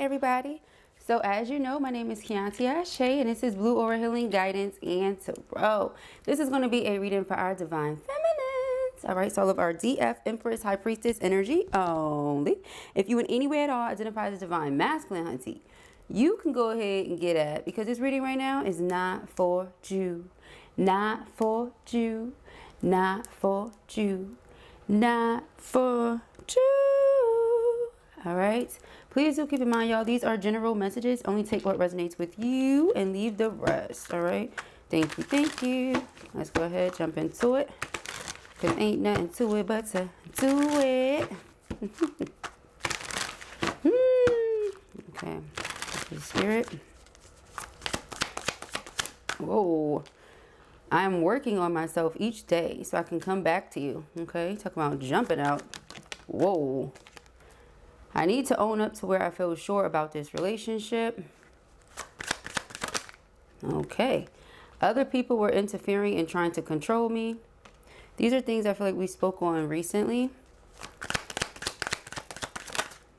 everybody. So as you know, my name is Kianti Ayshea and this is Blue Aura Healing Guidance and Tarot. This is going to be a reading for our Divine Feminines. All right, so all of our DF, Empress, High Priestess energy only. If you in any way at all identify as Divine Masculine, hunty, you can go ahead and get at, because this reading right now is not for you. Not for you. Not for you. Not for you. All right, please do keep in mind, y'all, these are general messages. Only take what resonates with you and leave the rest. All right, thank you, thank you. Let's go ahead, jump into it, because ain't nothing to it but to do it. Okay, Spirit. Whoa, I'm working on myself each day so I can come back to you. Okay, talk about jumping out. Whoa, I need to own up to where I feel sure about this relationship. Okay, other people were interfering and trying to control me. These are things I feel like we spoke on recently.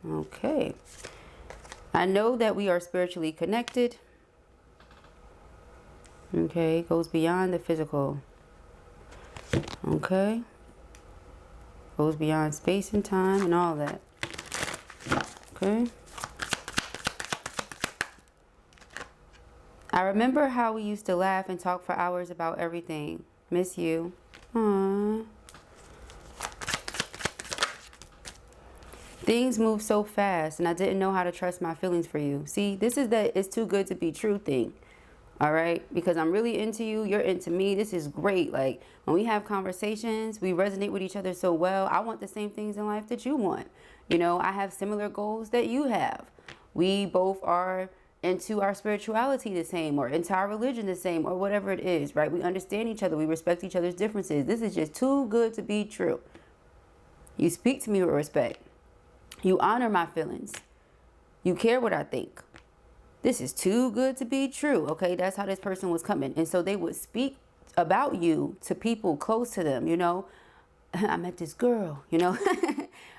Okay, I know that we are spiritually connected. Okay, goes beyond the physical. Okay, goes beyond space and time and all that. Okay, I remember how we used to laugh and talk for hours about everything. Miss you. Aww. Things move so fast and I didn't know how to trust my feelings for you. See, this is that it's too good to be true thing. All right, because I'm really into you, you're into me. This is great. Like when we have conversations, we resonate with each other so well. I want the same things in life that you want. You know, I have similar goals that you have. We both are into our spirituality the same, or into our religion the same, or whatever it is, right? We understand each other. We respect each other's differences. This is just too good to be true. You speak to me with respect. You honor my feelings. You care what I think. This is too good to be true. Okay, that's how this person was coming. And so they would speak about you to people close to them. You know, I met this girl, you know,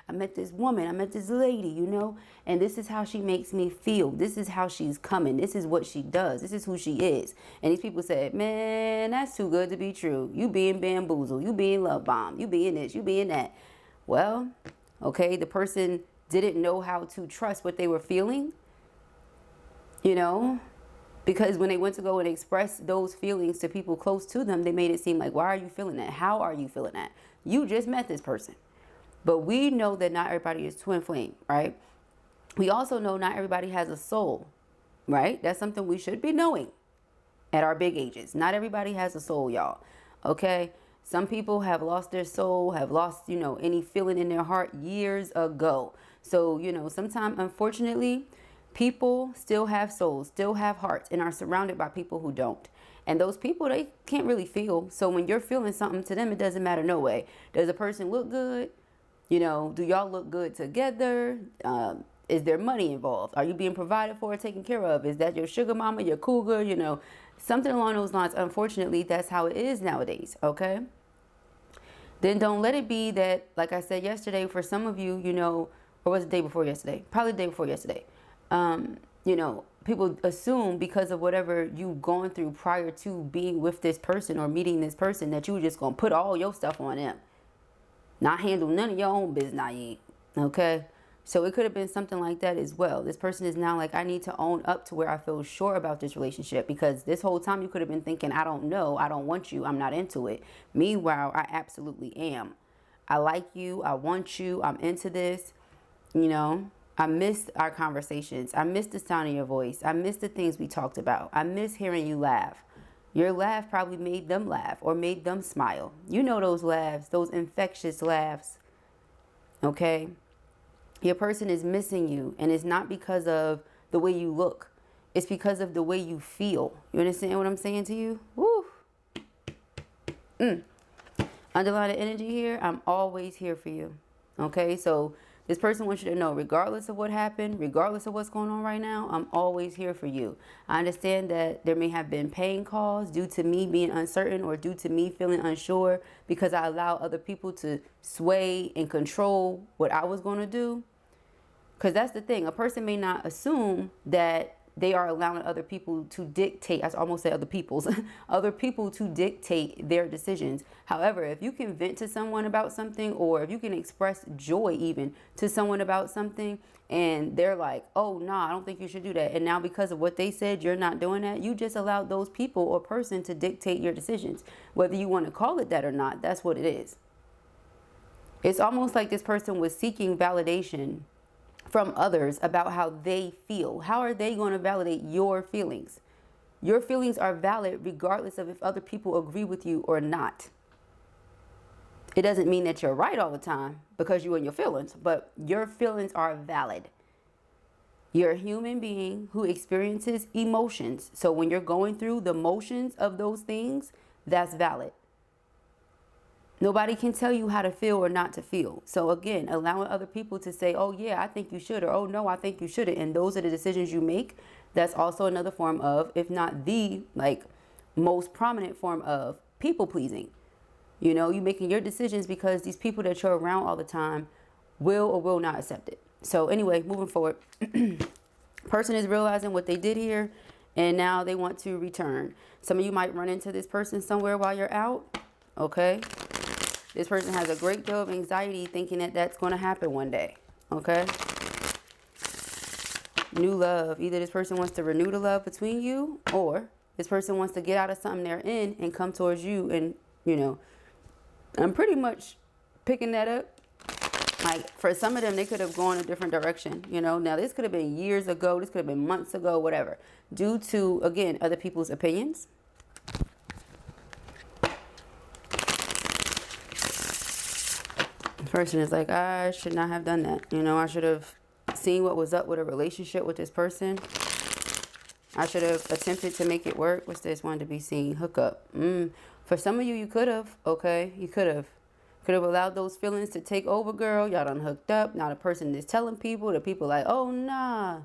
I met this woman, I met this lady, you know, and this is how she makes me feel. This is how she's coming. This is what she does. This is who she is. And these people said, man, that's too good to be true. You being bamboozled. You being love bombed. You being this. You being that. Well, okay, the person didn't know how to trust what they were feeling. You know, because when they went to go and express those feelings to people close to them, they made it seem like, why are you feeling that? How are you feeling that? You just met this person. But we know that not everybody is twin flame, right? We also know not everybody has a soul, right? That's something we should be knowing at our big ages. Not everybody has a soul, y'all. Okay. Some people have lost their soul, have lost, you know, any feeling in their heart years ago. So, you know, sometimes, unfortunately, people still have souls, still have hearts, and are surrounded by people who don't. And those people, they can't really feel. So when you're feeling something to them, it doesn't matter no way. Does a person look good? You know, do y'all look good together? Is there money involved? Are you being provided for or taken care of? Is that your sugar mama, your cougar? You know, something along those lines. Unfortunately, that's how it is nowadays. Okay. Then don't let it be that, like I said yesterday, for some of you, you know, or was it the day before yesterday? Probably the day before yesterday. You know, people assume because of whatever you've gone through prior to being with this person or meeting this person that you were just going to put all your stuff on them. Not handle none of your own business. Okay. So it could have been something like that as well. This person is now like, I need to own up to where I feel sure about this relationship, because this whole time you could have been thinking, I don't know. I don't want you. I'm not into it. Meanwhile, I absolutely am. I like you. I want you. I'm into this. You know, I miss our conversations. I miss the sound of your voice. I miss the things we talked about. I miss hearing you laugh. Your laugh probably made them laugh or made them smile. You know those laughs, those infectious laughs. Okay? Your person is missing you, and it's not because of the way you look. It's because of the way you feel. You understand what I'm saying to you? Woo! Underline the energy here. I'm always here for you. Okay? So this person wants you to know, regardless of what happened, regardless of what's going on right now, I'm always here for you. I understand that there may have been pain caused due to me being uncertain or due to me feeling unsure because I allow other people to sway and control what I was going to do. Because that's the thing. A person may not assume that they are allowing other people to dictate, I almost said other people's, other people to dictate their decisions. However, if you can vent to someone about something, or if you can express joy even to someone about something, and they're like, oh, nah, I don't think you should do that. And now because of what they said, you're not doing that. You just allowed those people or person to dictate your decisions. Whether you want to call it that or not, that's what it is. It's almost like this person was seeking validation from others about how they feel. How are they going to validate your feelings? Your feelings are valid regardless of if other people agree with you or not. It doesn't mean that you're right all the time because you and your feelings, but your feelings are valid. You're a human being who experiences emotions. So when you're going through the motions of those things, that's valid. Nobody can tell you how to feel or not to feel. So again, allowing other people to say, oh yeah, I think you should, or oh no, I think you shouldn't. And those are the decisions you make. That's also another form of, if not the most prominent form of people pleasing. You know, you making your decisions because these people that you're around all the time will or will not accept it. So anyway, moving forward, person is realizing what they did here, and now they want to return. Some of you might run into this person somewhere while you're out. Okay. This person has a great deal of anxiety thinking that that's going to happen one day. Okay. New love. Either this person wants to renew the love between you, or this person wants to get out of something they're in and come towards you. And, you know, I'm pretty much picking that up. Like for some of them, they could have gone a different direction. You know, now this could have been years ago. This could have been months ago, whatever. Due to, again, other people's opinions. Person is like, I should not have done that. You know, I should have seen what was up with a relationship with this person. I should have attempted to make it work. What's this? Wanted to be seen. Hook up. For some of you, you could have. Okay, you could have allowed those feelings to take over, girl. Y'all done hooked up. Now the person is telling people. The people like, oh nah.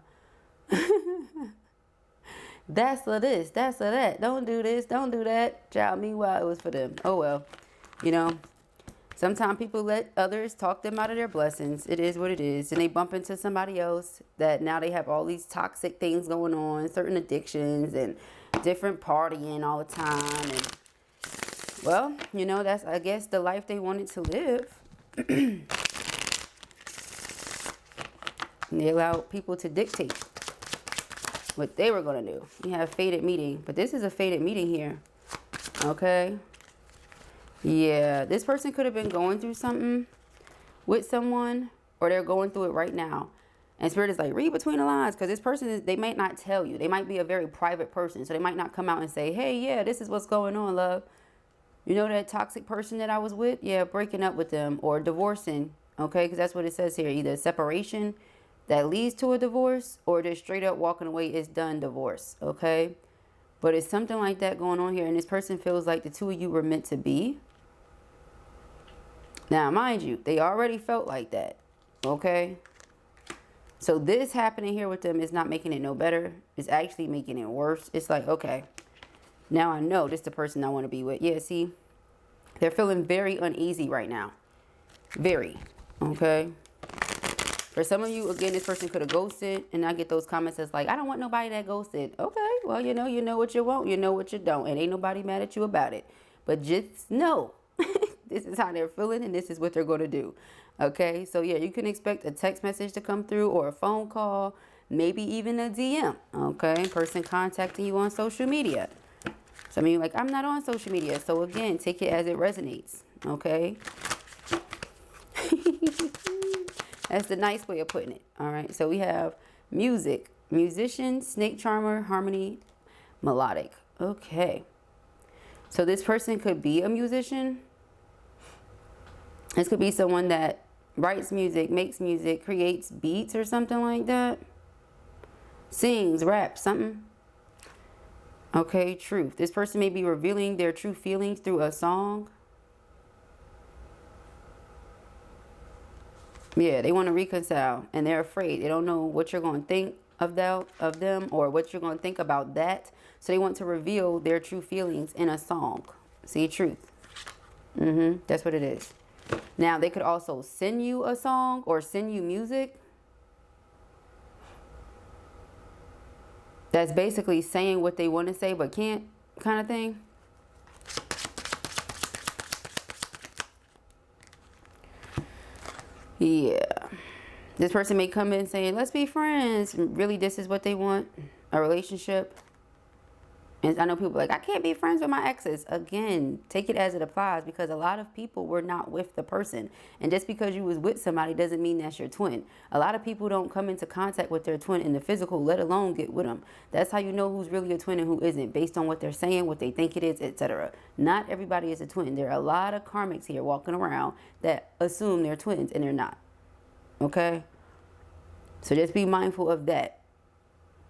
That's for this. That's for that. Don't do this. Don't do that. Child. Meanwhile, it was for them. Oh well. You know. Sometimes people let others talk them out of their blessings. It is what it is. And they bump into somebody else that now they have all these toxic things going on, certain addictions and different partying all the time. And well, you know, that's, I guess, the life they wanted to live. And they allowed people to dictate what they were going to do. We have fated meeting, but this is a fated meeting here. Okay. Yeah, this person could have been going through something with someone, or they're going through it right now. And Spirit is like, read between the lines, because this person, they might not tell you. They might be a very private person, so they might not come out and say, hey, yeah, this is what's going on, love. You know that toxic person that I was with? Yeah, breaking up with them or divorcing, okay? Because that's what it says here. Either separation that leads to a divorce, or just straight up walking away is done divorce, okay? But it's something like that going on here, and this person feels like the two of you were meant to be. Now, mind you, they already felt like that, okay? So this happening here with them is not making it no better. It's actually making it worse. It's like, okay, now I know this is the person I want to be with. Yeah, see, they're feeling very uneasy right now. Very, okay? For some of you, again, this person could have ghosted, and I get those comments that's like, I don't want nobody that ghosted. Okay, well, you know what you want, you know what you don't, and ain't nobody mad at you about it. But just know. This is how they're feeling, and this is what they're going to do. Okay, so yeah, you can expect a text message to come through, or a phone call, maybe even a DM. Okay, person contacting you on social media. Some of you like, I'm not on social media. So again, take it as it resonates. Okay. That's the nice way of putting it. All right, so we have music, musician, snake charmer, harmony, melodic. Okay, so this person could be a musician. This could be someone that writes music, makes music, creates beats or something like that. Sings, raps, something. Okay, truth. This person may be revealing their true feelings through a song. Yeah, they want to reconcile, and they're afraid. They don't know what you're going to think of them or what you're going to think about that. So they want to reveal their true feelings in a song. See, truth. That's what it is. Now, they could also send you a song or send you music. that's basically saying what they want to say but can't, kind of thing. Yeah. This person may come in saying, let's be friends. Really, this is what they want, a relationship. And I know people are like, I can't be friends with my exes. Again, take it as it applies, because a lot of people were not with the person. And just because you was with somebody doesn't mean that's your twin. A lot of people don't come into contact with their twin in the physical, let alone get with them. That's how you know who's really a twin and who isn't, based on what they're saying, what they think it is, etc. Not everybody is a twin. There are a lot of karmics here walking around that assume they're twins and they're not. Okay? So just be mindful of that.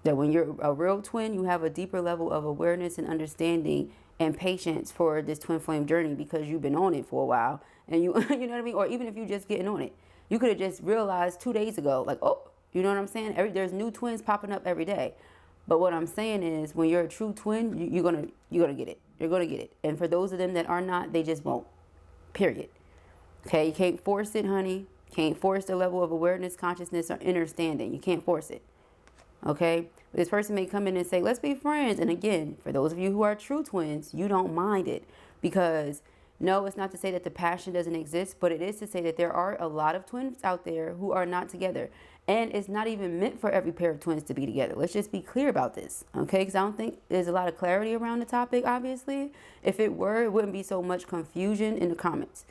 That when you're a real twin, you have a deeper level of awareness and understanding and patience for this twin flame journey, because you've been on it for a while. And you you know what I mean? Or even if you're just getting on it. You could have just realized 2 days ago, like, oh, you know what I'm saying? There's new twins popping up every day. But what I'm saying is, when you're a true twin, you're gonna get it. You're gonna get it. And for those of them that are not, they just won't. Period. Okay, you can't force it, honey. Can't force the level of awareness, consciousness, or understanding. You can't force it. Okay, this person may come in and say, let's be friends. And again, for those of you who are true twins, you don't mind it, because no, it's not to say that the passion doesn't exist, but it is to say that there are a lot of twins out there who are not together. And it's not even meant for every pair of twins to be together. Let's just be clear about this, okay? Because I don't think there's a lot of clarity around the topic, obviously. If it were, it wouldn't be so much confusion in the comments,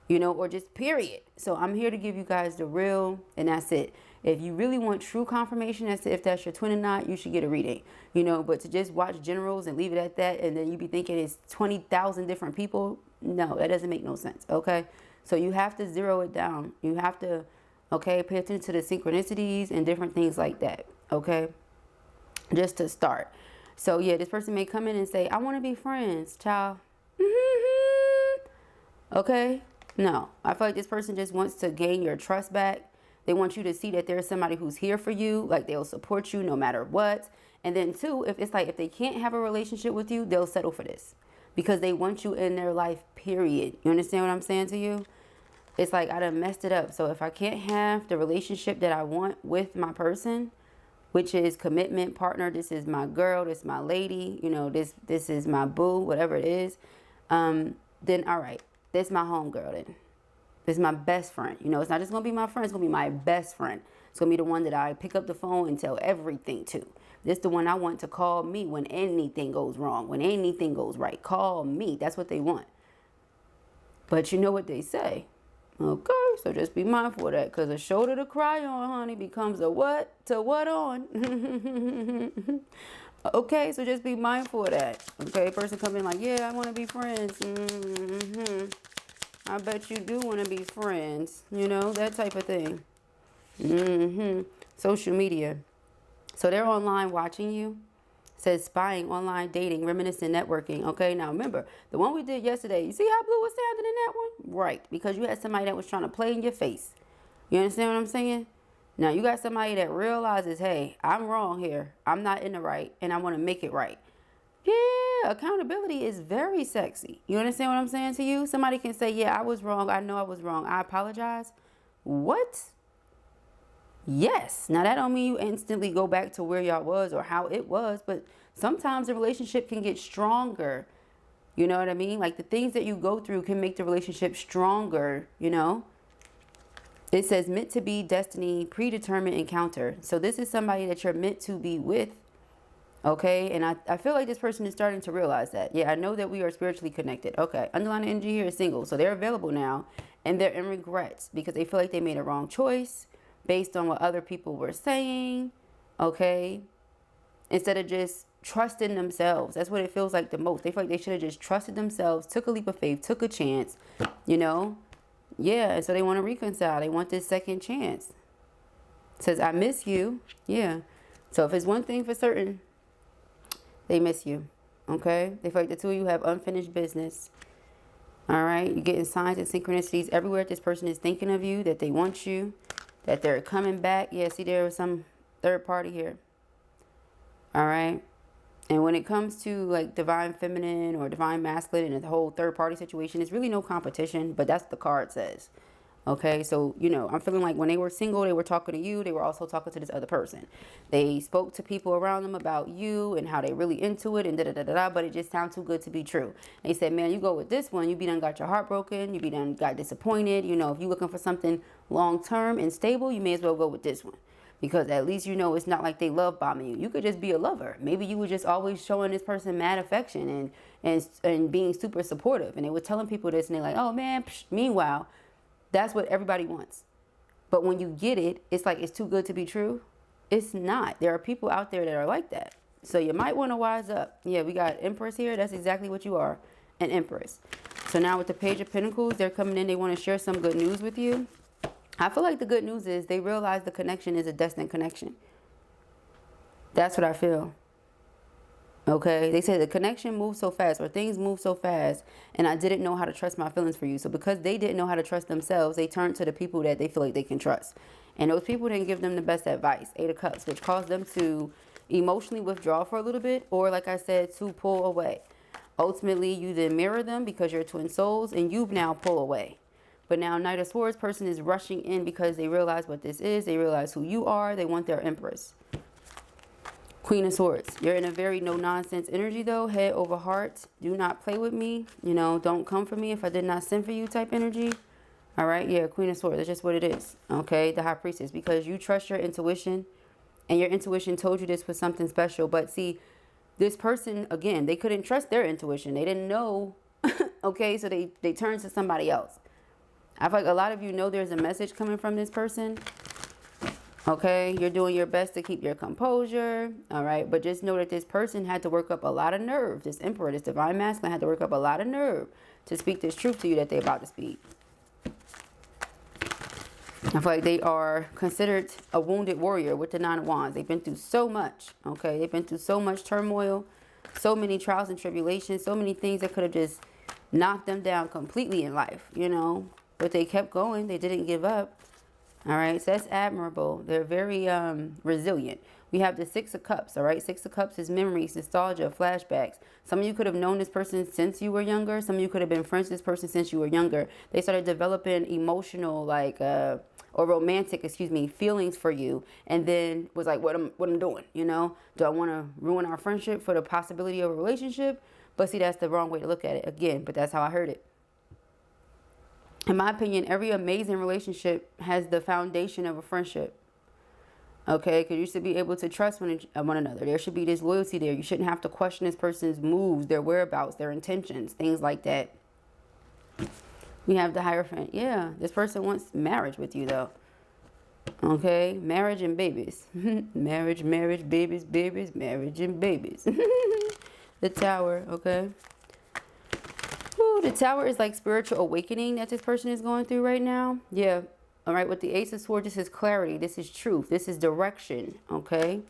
you know, or just period. So I'm here to give you guys the real, and that's it. If you really want true confirmation as to if that's your twin or not, you should get a reading, you know. But to just watch generals and leave it at that, and then you be thinking it's 20,000 different people, no, that doesn't make no sense, okay? So you have to zero it down. You have to, okay, pay attention to the synchronicities and different things like that, okay? Just to start. So yeah, this person may come in and say, I want to be friends, child. Okay? No, I feel like this person just wants to gain your trust back. They want you to see that there's somebody who's here for you, like they'll support you no matter what. And then two, if it's like, if they can't have a relationship with you, they'll settle for this, because they want you in their life, period. You understand what I'm saying to you? It's like, I done messed it up. So if I can't have the relationship that I want with my person, which is commitment, partner, this is my girl, this is my lady, you know, this is my boo, whatever it is, then all right, this is my homegirl then. This is my best friend. You know, it's not just going to be my friend. It's going to be my best friend. It's going to be the one that I pick up the phone and tell everything to. This is the one I want to call me when anything goes wrong, when anything goes right. Call me. That's what they want. But you know what they say. Okay, so just be mindful of that, because a shoulder to cry on, honey, becomes a what to what on. Okay, so just be mindful of that. Okay, person come in like, yeah, I want to be friends. I bet you do want to be friends, you know, that type of thing. Social media. So they're online watching you. It says spying, online dating, reminiscent networking. Okay, now remember, the one we did yesterday, you see how blue was sounding in that one? Right, because you had somebody that was trying to play in your face. You understand what I'm saying? Now you got somebody that realizes, hey, I'm wrong here. I'm not in the right, and I want to make it right. Yeah, accountability is very sexy. You understand what I'm saying to you? Somebody can say, yeah, I was wrong. I know I was wrong. I apologize. What? Yes. Now, that don't mean you instantly go back to where y'all was or how it was, but sometimes the relationship can get stronger. You know what I mean? Like, the things that you go through can make the relationship stronger, you know? It says meant to be, destiny, predetermined encounter. So this is somebody that you're meant to be with. Okay, and I feel like this person is starting to realize that. Yeah, I know that we are spiritually connected. Okay, underlying energy here is single. So they're available now, and they're in regrets because they feel like they made a wrong choice based on what other people were saying. Okay, instead of just trusting themselves. That's what it feels like the most. They feel like they should have just trusted themselves, took a leap of faith, took a chance, you know? Yeah, and so they want to reconcile. They want this second chance. It says, I miss you. Yeah. So if it's one thing for certain, they miss you, okay? They feel like the two of you have unfinished business, all right? You're getting signs and synchronicities everywhere. This person is thinking of you, that they want you, that they're coming back. Yeah, see, there was some third party here, all right? And when it comes to, like, divine feminine or divine masculine and the whole third party situation, it's really no competition, but that's what the card says, Okay, so, you know, I'm feeling like when they were single, they were talking to you. They were also talking to this other person. They spoke to people around them about you and how they really into it and da-da-da-da-da, but it just sounds too good to be true. They said, man, you go with this one, you be done got your heart broken, you be done got disappointed. You know, if you're looking for something long-term and stable, you may as well go with this one. Because at least, you know, it's not like they love bombing you. You could just be a lover. Maybe you were just always showing this person mad affection and being super supportive. And they were telling people this and they're like, oh man, psh. Meanwhile, that's what everybody wants. But when you get it, it's like it's too good to be true. It's not. There are people out there that are like that. So you might want to wise up. Yeah, we got Empress here. That's exactly what you are, an Empress. So now with the Page of Pentacles, they're coming in. They want to share some good news with you. I feel like the good news is they realize the connection is a destined connection. That's what I feel. Okay, they said the connection moves so fast, or things move so fast, and I didn't know how to trust my feelings for you. So because they didn't know how to trust themselves, they turned to the people that they feel like they can trust. And those people didn't give them the best advice, 8 of Cups, which caused them to emotionally withdraw for a little bit, or like I said, to pull away. Ultimately, you then mirror them because you're twin souls, and you now pull away. But now Knight of Swords person is rushing in because they realize what this is. They realize who you are. They want their Empress. Queen of Swords. You're in a very no-nonsense energy, though. Head over heart. Do not play with me. You know, don't come for me if I did not send for you type energy. All right? Yeah, Queen of Swords. That's just what it is. Okay? The High Priestess. Because you trust your intuition. And your intuition told you this was something special. But see, this person, again, they couldn't trust their intuition. They didn't know. Okay? So they turned to somebody else. I feel like a lot of you know there's a message coming from this person. Okay, you're doing your best to keep your composure, all right? But just know that this person had to work up a lot of nerve. This Emperor, this Divine Masculine had to work up a lot of nerve to speak this truth to you that they're about to speak. I feel like they are considered a wounded warrior with the 9 of Wands. They've been through so much, okay? They've been through so much turmoil, so many trials and tribulations, so many things that could have just knocked them down completely in life, you know? But they kept going. They didn't give up. All right, so that's admirable. They're very resilient. We have the 6 of Cups, all right? 6 of Cups is memories, nostalgia, flashbacks. Some of you could have known this person since you were younger. Some of you could have been friends with this person since you were younger. They started developing emotional, like, or romantic, feelings for you. And then was like, what I'm doing, you know? Do I want to ruin our friendship for the possibility of a relationship? But see, that's the wrong way to look at it. Again, but that's how I heard it. In my opinion, every amazing relationship has the foundation of a friendship. Okay, because you should be able to trust one another. There should be this loyalty there. You shouldn't have to question this person's moves, their whereabouts, their intentions, things like that. We have the Hierophant. Yeah, this person wants marriage with you, though. Okay, marriage and babies. Marriage, babies, marriage and babies. The Tower, okay. Ooh, the Tower is like spiritual awakening that this person is going through right now. Yeah. All right. With the Ace of Swords, this is clarity. This is truth. This is direction. Okay.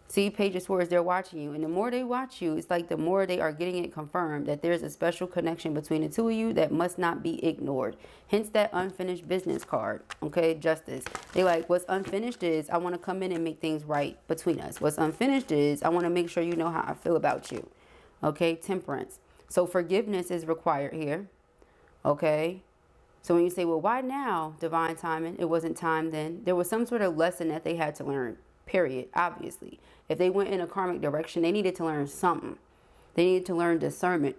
See, Page of Swords, they're watching you. And the more they watch you, it's like the more they are getting it confirmed that there's a special connection between the two of you that must not be ignored. Hence that unfinished business card. Okay. Justice. They like, what's unfinished is I want to come in and make things right between us. What's unfinished is I want to make sure you know how I feel about you. Okay. Temperance. So forgiveness is required here, okay? So when you say, well, why now, divine timing? It wasn't time then. There was some sort of lesson that they had to learn, period, obviously. If they went in a karmic direction, they needed to learn something. They needed to learn discernment.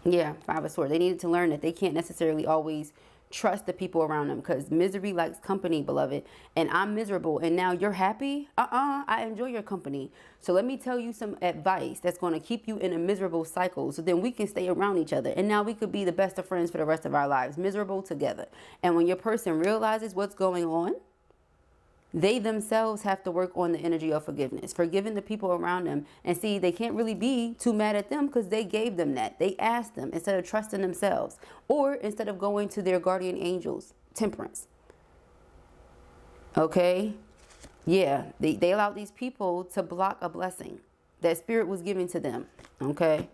Yeah, 5 of Swords. They needed to learn that they can't necessarily always trust the people around them because misery likes company, beloved. And I'm miserable and now you're happy? I enjoy your company. So let me tell you some advice that's going to keep you in a miserable cycle so then we can stay around each other. And now we could be the best of friends for the rest of our lives, miserable together. And when your person realizes what's going on, they themselves have to work on the energy of forgiveness, forgiving the people around them. And see, they can't really be too mad at them because they gave them that. They asked them instead of trusting themselves or instead of going to their guardian angels. Temperance. Okay. Yeah. They allowed these people to block a blessing that spirit was giving to them. Okay.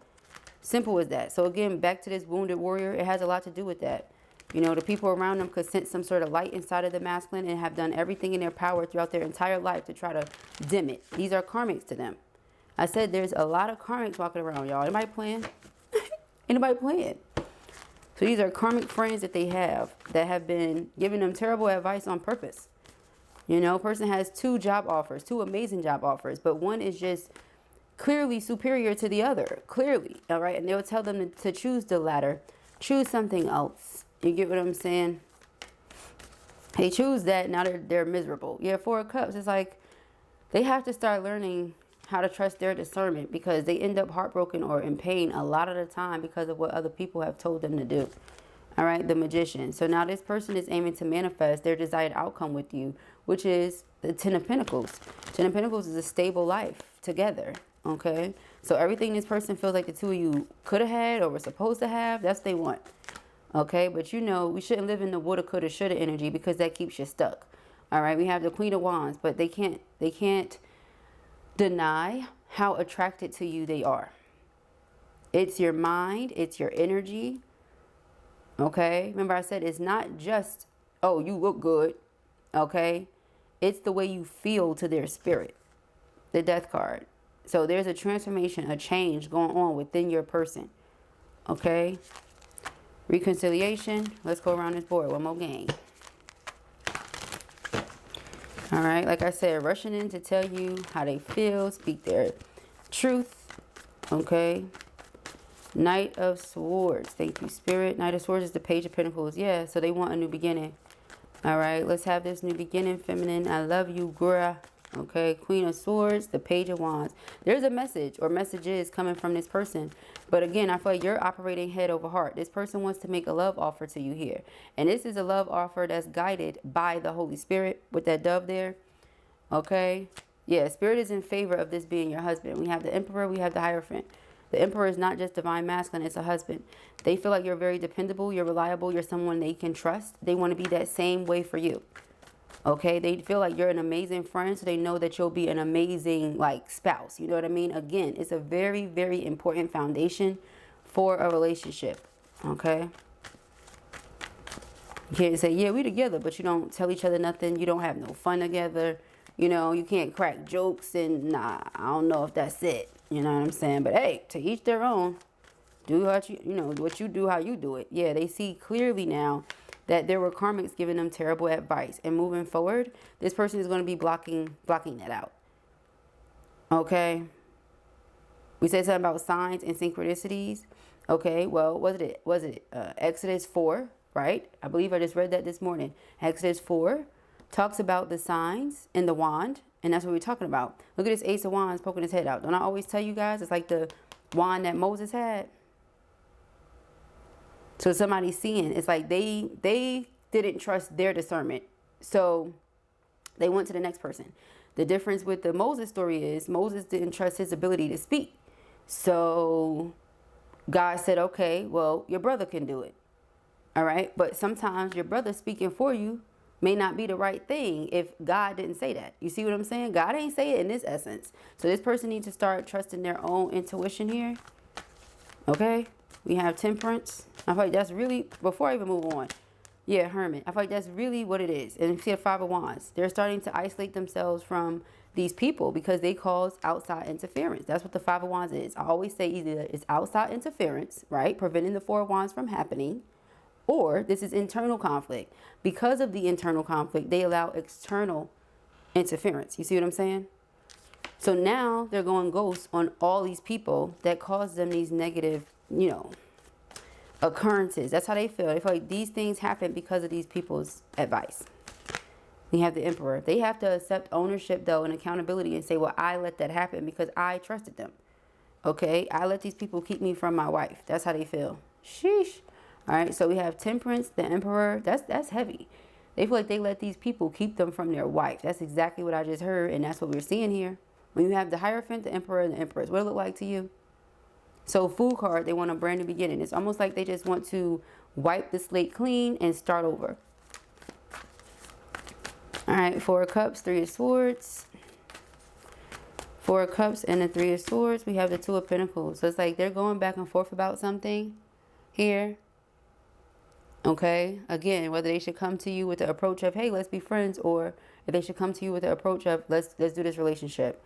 Simple as that. So again, back to this wounded warrior, it has a lot to do with that. You know, the people around them could sense some sort of light inside of the masculine and have done everything in their power throughout their entire life to try to dim it. These are karmics to them. I said there's a lot of karmics walking around, y'all. Anybody playing? Anybody playing? So these are karmic friends that they have that have been giving them terrible advice on purpose. You know, person has 2 job offers, 2 amazing job offers, but one is just clearly superior to the other, clearly, all right? And they'll tell them to choose the latter, choose something else. You get what I'm saying? They choose that, now they're miserable. Yeah, 4 of Cups, it's like they have to start learning how to trust their discernment, because they end up heartbroken or in pain a lot of the time because of what other people have told them to do. All right, the Magician. So now this person is aiming to manifest their desired outcome with you, which is the 10 of Pentacles. 10 of Pentacles is a stable life together, okay? So everything this person feels like the 2 of you could have had or were supposed to have, that's what they want, okay? But you know, we shouldn't live in the woulda, coulda, shoulda energy, because that keeps you stuck. All right, we have the Queen of Wands, but they can't deny how attracted to you they are. It's your mind, it's your energy. Okay, remember I said it's not just, oh, you look good, okay? It's the way you feel to their spirit, the Death card. So there's a transformation, a change going on within your person, okay? Reconciliation, let's go around this board one more game. All right, like I said, rushing in to tell you how they feel, speak their truth, okay? Knight of Swords. Thank you, Spirit. Knight of Swords is the Page of Pentacles. Yeah, so they want a new beginning. All right, let's have this new beginning, feminine. I love you, girl. Okay, Queen of Swords, the Page of Wands. There's a message or messages coming from this person. But again, I feel like you're operating head over heart. This person wants to make a love offer to you here. And this is a love offer that's guided by the Holy Spirit with that dove there. Okay. Yeah, Spirit is in favor of this being your husband. We have the Emperor, we have the Hierophant. The Emperor is not just divine masculine, it's a husband. They feel like you're very dependable, you're reliable, you're someone they can trust. They want to be that same way for you. Okay, they feel like you're an amazing friend, so they know that you'll be an amazing, like, spouse. You know what I mean? Again, it's a very, very important foundation for a relationship. Okay? You can't say, yeah, we together, but you don't tell each other nothing. You don't have no fun together. You know, you can't crack jokes, and nah, I don't know if that's it. You know what I'm saying? But hey, to each their own. Do what you know, what you do, how you do it. Yeah, they see clearly now that there were karmics giving them terrible advice. And moving forward, this person is going to be blocking that out. Okay? We said something about signs and synchronicities. Okay, well, was it Exodus 4, right? I believe I just read that this morning. Exodus 4 talks about the signs and the wand. And that's what we're talking about. Look at this Ace of Wands poking his head out. Don't I always tell you guys? It's like the wand that Moses had. So somebody's seeing. It's like they didn't trust their discernment. So they went to the next person. The difference with the Moses story is Moses didn't trust his ability to speak. So God said, okay, well, your brother can do it. All right. But sometimes your brother speaking for you may not be the right thing if God didn't say that. You see what I'm saying? God ain't say it in this essence. So this person needs to start trusting their own intuition here. Okay? We have Temperance. I feel like that's really, before I even move on, yeah, Hermit. I feel like that's really what it is. And you see the 5 of Wands. They're starting to isolate themselves from these people because they cause outside interference. That's what the 5 of Wands is. I always say either it's outside interference, right? Preventing the 4 of Wands from happening. Or this is internal conflict. Because of the internal conflict, they allow external interference. You see what I'm saying? So now they're going ghost on all these people that cause them these negative, you know, occurrences. That's how they feel. They feel like these things happen because of these people's advice. We have the Emperor. They have to accept ownership, though, and accountability and say, well, I let that happen because I trusted them. Okay? I let these people keep me from my wife. That's how they feel. Sheesh. All right, so we have Temperance, the Emperor. That's heavy. They feel like they let these people keep them from their wife. That's exactly what I just heard, and that's what we're seeing here. When you have the Hierophant, the Emperor, and the Empress, what does it look like to you? So Fool card, they want a brand new beginning. It's almost like they just want to wipe the slate clean and start over. All right, 4 of Cups, 3 of Swords. 4 of Cups and the 3 of Swords. We have the 2 of Pentacles. So it's like they're going back and forth about something here. Okay, again, whether they should come to you with the approach of, hey, let's be friends, or if they should come to you with the approach of, let's do this relationship.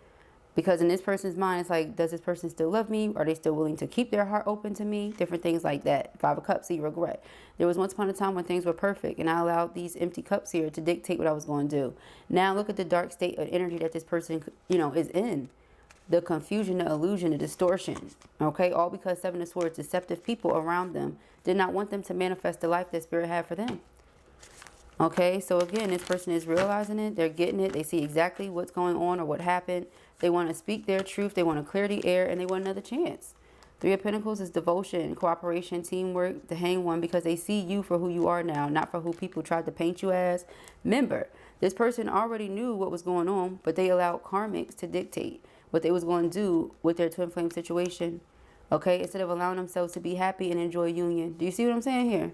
Because in this person's mind, it's like, does this person still love me? Are they still willing to keep their heart open to me? Different things like that. 5 of Cups, see regret. There was once upon a time when things were perfect, and I allowed these empty cups here to dictate what I was going to do. Now look at the dark state of energy that this person, is in. The confusion, the illusion, the distortion. Okay, all because 7 of Swords, deceptive people around them did not want them to manifest the life that Spirit had for them. Okay, so again, this person is realizing it. They're getting it. They see exactly what's going on or what happened. They want to speak their truth. They want to clear the air, and they want another chance. 3 of Pentacles is devotion, cooperation, teamwork, the Hanged One, because they see you for who you are now, not for who people tried to paint you as. Remember, this person already knew what was going on, but they allowed karmics to dictate what they was going to do with their twin flame situation. Okay, instead of allowing themselves to be happy and enjoy union. Do you see what I'm saying here?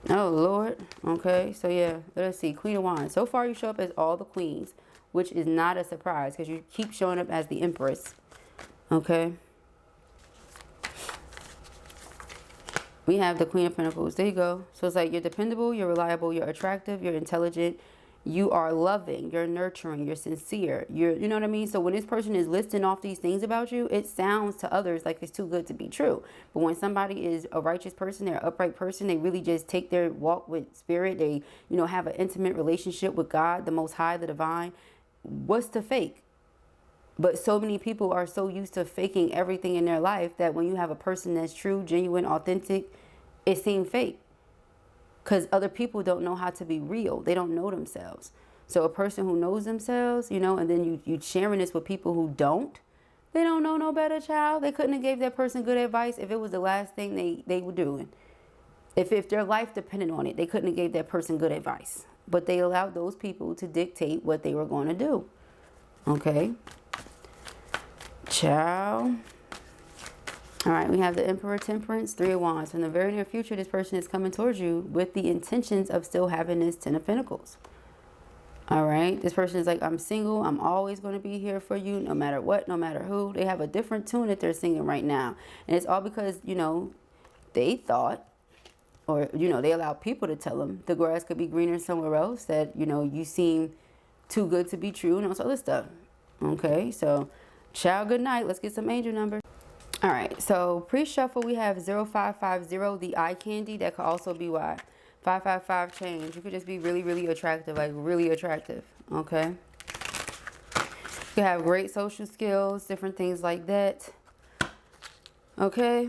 Oh, Lord. Okay, so yeah, let's see. Queen of Wands. So far, you show up as all the queens, which is not a surprise because you keep showing up as the Empress. Okay. We have the Queen of Pentacles. There you go. So it's like you're dependable, you're reliable, you're attractive, you're intelligent, you are loving, you're nurturing, you're sincere, you know what I mean? So when this person is listing off these things about you, it sounds to others like it's too good to be true. But when somebody is a righteous person, they're an upright person, they really just take their walk with Spirit, they, have an intimate relationship with God, the Most High, the Divine. What's the fake? But so many people are so used to faking everything in their life that when you have a person that's true, genuine, authentic, it seems fake. Because other people don't know how to be real. They don't know themselves. So a person who knows themselves, and then you sharing this with people who don't, they don't know no better, child. They couldn't have gave that person good advice if it was the last thing they were doing. If their life depended on it, they couldn't have gave that person good advice. But they allowed those people to dictate what they were going to do. Okay. Ciao. All right, we have the Emperor, Temperance, 3 of Wands. In the very near future, this person is coming towards you with the intentions of still having this 10 of Pentacles. All right, this person is like, I'm single. I'm always going to be here for you, no matter what, no matter who. They have a different tune that they're singing right now. And it's all because, they thought, or, they allow people to tell them the grass could be greener somewhere else, that, you seem too good to be true and all this other stuff. Okay, so, ciao, good night. Let's get some angel numbers. All right, so pre-shuffle, we have 0550, the eye candy. That could also be why. 555 change. You could just be really, really attractive, like really attractive, okay? You could have great social skills, different things like that, okay?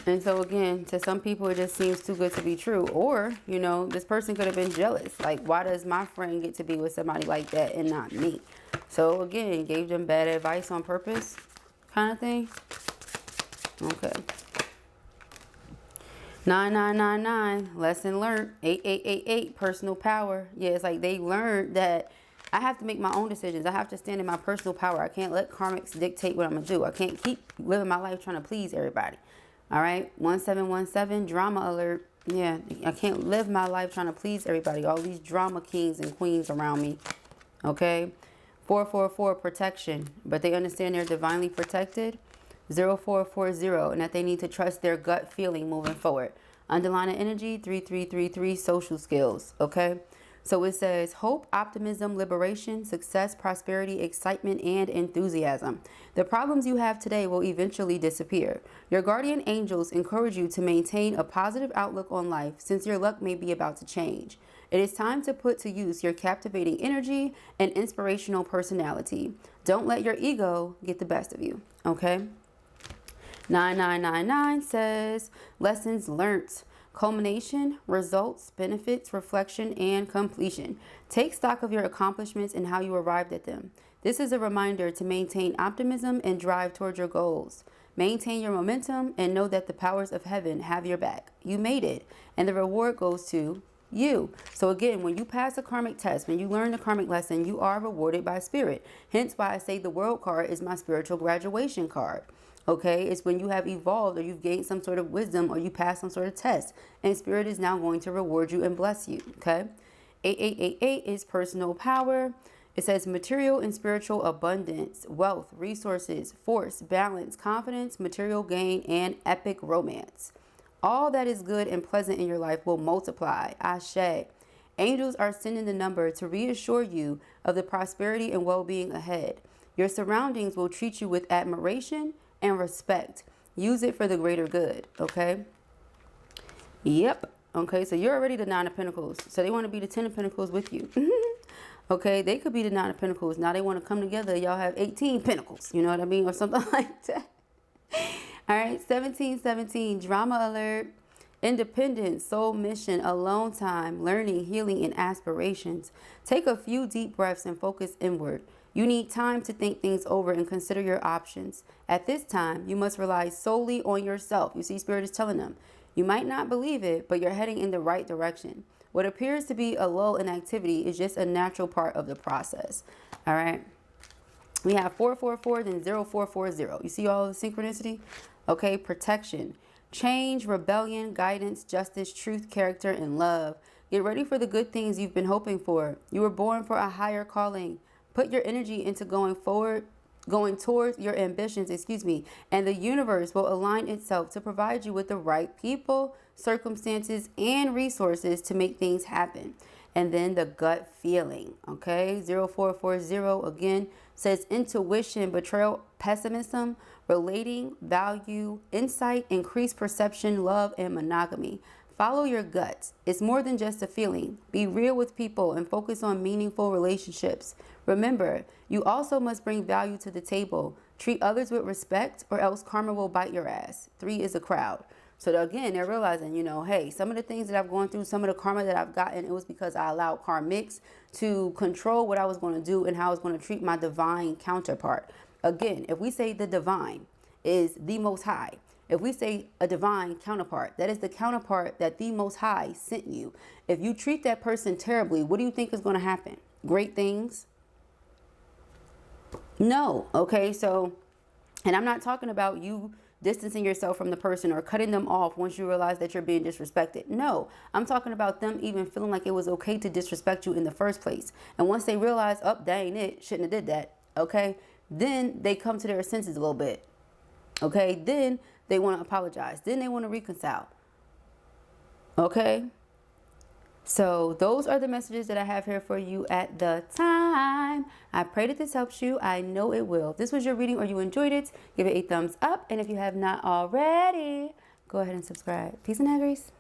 And so again, to some people, it just seems too good to be true. Or, this person could have been jealous. Like, why does my friend get to be with somebody like that and not me? So again, gave them bad advice on purpose. Kind of thing. Okay. 9999, lesson learned. 8888, personal power. Yeah, it's like they learned that I have to make my own decisions. I have to stand in my personal power. I can't let karmics dictate what I'm going to do. I can't keep living my life trying to please everybody. All right. 1717, drama alert. Yeah, I can't live my life trying to please everybody. All these drama kings and queens around me. Okay. 444, protection, but they understand they're divinely protected. 0440, and that they need to trust their gut feeling moving forward. Underlining energy, 3333, social skills, okay? So it says hope, optimism, liberation, success, prosperity, excitement, and enthusiasm. The problems you have today will eventually disappear. Your guardian angels encourage you to maintain a positive outlook on life since your luck may be about to change. It is time to put to use your captivating energy and inspirational personality. Don't let your ego get the best of you, okay? 9999 says lessons learned. Culmination, results, benefits, reflection, and completion. Take stock of your accomplishments and how you arrived at them. This is a reminder to maintain optimism and drive towards your goals. Maintain your momentum and know that the powers of heaven have your back. You made it, and the reward goes to you. So again, when you pass a karmic test, when you learn the karmic lesson, you are rewarded by spirit. Hence why I say the world card is my spiritual graduation card. Okay, it's when you have evolved or you've gained some sort of wisdom or you pass some sort of test, and spirit is now going to reward you and bless you. Okay, 8888 is personal power. It says material and spiritual abundance, wealth, resources, force, balance, confidence, material gain, and epic romance. All that is good and pleasant in your life will multiply. Ashe. Angels are sending the number to reassure you of the prosperity and well-being ahead. Your surroundings will treat you with admiration and respect. Use it for the greater good, okay? Yep. Okay, so you're already the Nine of Pentacles. So they want to be the Ten of Pentacles with you. Okay, they could be the Nine of Pentacles. Now they want to come together. Y'all have 18 Pentacles. You know what I mean? Or something like that. All right, 1717, drama alert. Independence, soul mission, alone time, learning, healing, and aspirations. Take a few deep breaths and focus inward. You need time to think things over and consider your options. At this time, you must rely solely on yourself. You see, Spirit is telling them. You might not believe it, but you're heading in the right direction. What appears to be a lull in activity is just a natural part of the process. All right. We have 444, then 0440. You see all the synchronicity? Okay, protection. Change, rebellion, guidance, justice, truth, character, and love. Get ready for the good things you've been hoping for. You were born for a higher calling. Put your energy into going towards your ambitions, and the universe will align itself to provide you with the right people, circumstances, and resources to make things happen. And then the gut feeling, okay? 0440 again says intuition, betrayal, pessimism, relating, value, insight, increased perception, love, and monogamy. Follow your guts. It's more than just a feeling. Be real with people and focus on meaningful relationships. Remember, you also must bring value to the table. Treat others with respect or else karma will bite your ass. 3 is a crowd. So again, they're realizing, you know, hey, some of the things that I've gone through, some of the karma that I've gotten, it was because I allowed karmics to control what I was going to do and how I was going to treat my divine counterpart. Again, if we say the divine is the Most High, if we say a divine counterpart, that is the counterpart that the Most High sent you. If you treat that person terribly, what do you think is going to happen? Great things? No. Okay, so, and I'm not talking about you distancing yourself from the person or cutting them off once you realize that you're being disrespected. No, I'm talking about them even feeling like it was okay to disrespect you in the first place. And once they realize, oh, that ain't it, shouldn't have did that, okay, then they come to their senses a little bit. Okay, then they want to apologize. Then they want to reconcile. Okay, so those are the messages that I have here for you at the time. I pray that this helps you. I know it will. If this was your reading or you enjoyed it, give it a thumbs up. And if you have not already, go ahead and subscribe. Peace and hair, Grace.